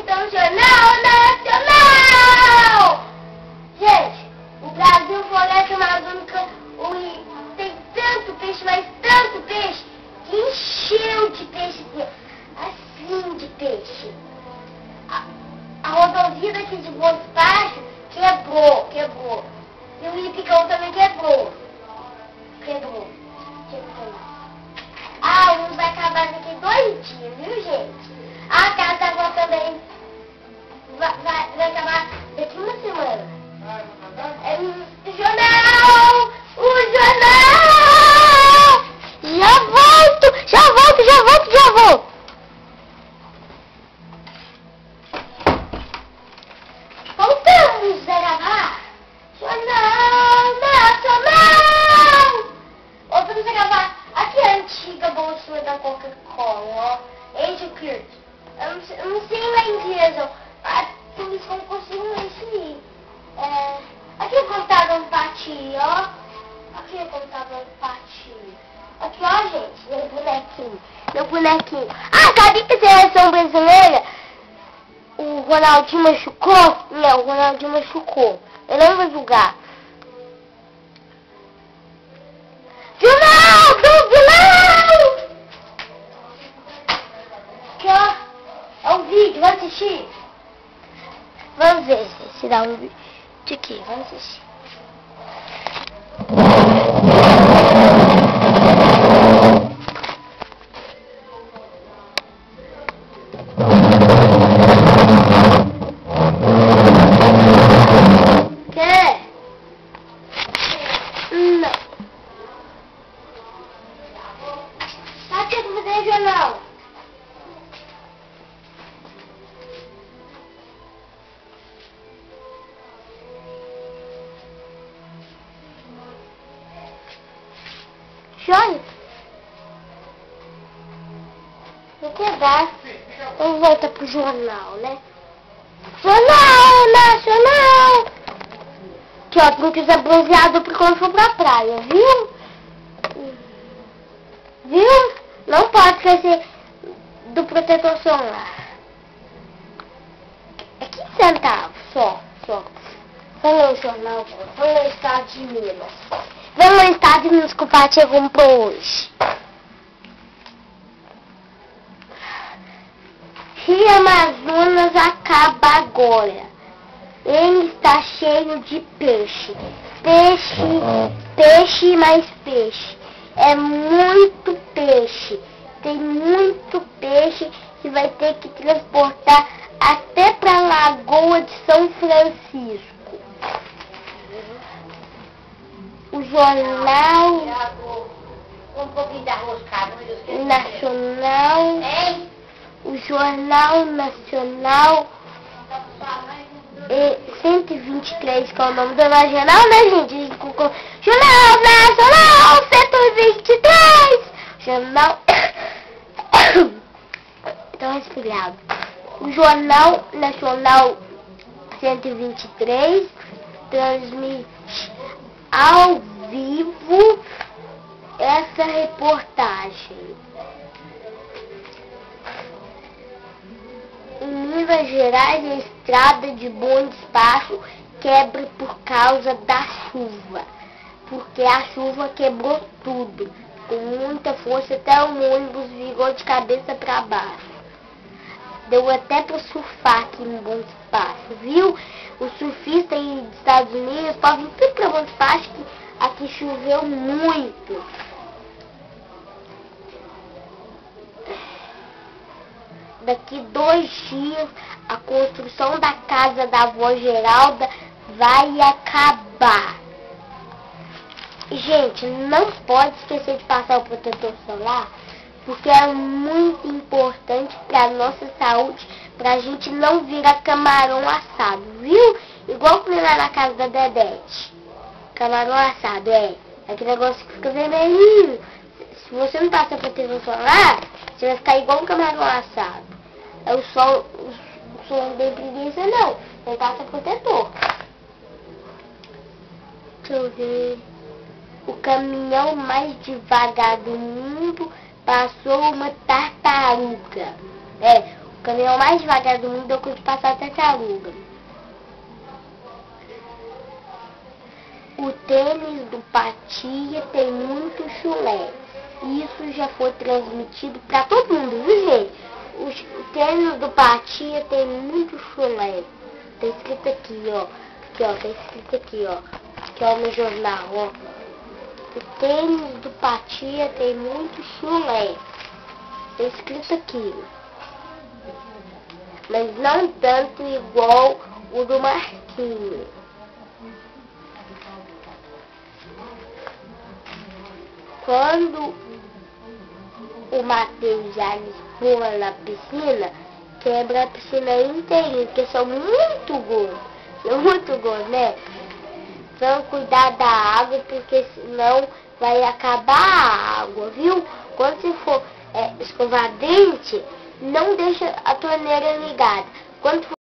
então Jornal Nacional! Gente, o Brasil Floresta Amazônica tem tanto peixe, mas tanto peixe, que encheu de peixe, assim de peixe. A rodovia daqui de Bom Despacho quebrou. E o Ipicão também quebrou. Ah, o mundo vai acabar daqui 2 dias, viu, gente? A casa da avó também vai acabar daqui 1 semana. Jornal! O jornal! Já volto! Voltamos a gravar! Jornal Nacional! Voltamos a gravar aqui a antiga bolsinha da Coca-Cola, ó. Enche o Kurt. Eu não sei lá em inglês, ó. Por isso que eu não consigo ler isso aí. Aqui o computador do patinho, ó. Aqui o computador do patinho. Aqui, ó, gente, meu bonequinho. Ah, sabia que a seleção brasileira, o Ronaldinho machucou? Não, o Ronaldinho machucou. Eu não vou julgar. Jornal! Aqui, ó. É um vídeo, vamos assistir? Vamos ver se dá um vídeo aqui, vamos assistir. Jornal. Joia. Vou quebrar. Vamos voltar pro jornal, né? Jornal Nacional. Aqui, ó, tem que usar bronzeado pra quando for pra praia, viu? Viu? Não pode esquecer do protetor solar. É 15 centavos só. Vamos ler o jornal, vamos ler o estado de Minas. Vamos ler o estado de Minas que o Paty comprou hoje. Rio Amazonas acaba agora. Ele está cheio de peixe. Peixe mais peixe. É muito peixe. Tem muito peixe que vai ter que transportar até para a Lagoa de São Francisco. O Jornal Nacional. O Jornal Nacional 123, que é o nome do jornal, né, gente? Jornal Nacional 123. Jornal... Tô resfriado. O Jornal Nacional 123 transmite ao vivo essa reportagem. Em Minas Gerais, a estrada de Bom Despacho quebra por causa da chuva. Porque a chuva quebrou tudo. Com muita força, até o ônibus virou de cabeça para baixo. Deu até para surfar aqui em Bom Despacho, viu? Os surfistas aí dos Estados Unidos podem vir tudo para Bom Despacho, que aqui choveu muito. Daqui 2 dias, a construção da casa da avó Geralda vai acabar. Gente, não pode esquecer de passar o protetor solar, porque é muito importante para a nossa saúde, para a gente não virar camarão assado, viu? Igual comer lá na casa da Dedete. Camarão assado, aquele negócio que fica vermelhinho. Se você não passar protetor solar, você vai ficar igual um camarão assado. O sol não tem preguiça, não. Você passa protetor. Deixa eu ver. O caminhão mais devagar do mundo passou uma tartaruga. O caminhão mais devagar do mundo é o de passar a tartaruga. O tênis do Patia tem muito chulé. Isso já foi transmitido para todo mundo, viu, gente? O tênis do Patia tem muito chulé. Tá escrito aqui, ó. Aqui, ó. Tá escrito aqui, ó. Aqui, ó, no jornal, ó. O tênis do Patia tem muito chulé. Tá escrito aqui. Mas não tanto igual o do Marquinhos. Quando o Matheus já pula na piscina, quebra a piscina inteirinha, porque são muito gordos. São muito gordos, né? Então cuidar da água, porque senão vai acabar a água, viu? Quando você for escovar dente, não deixa a torneira ligada. Quando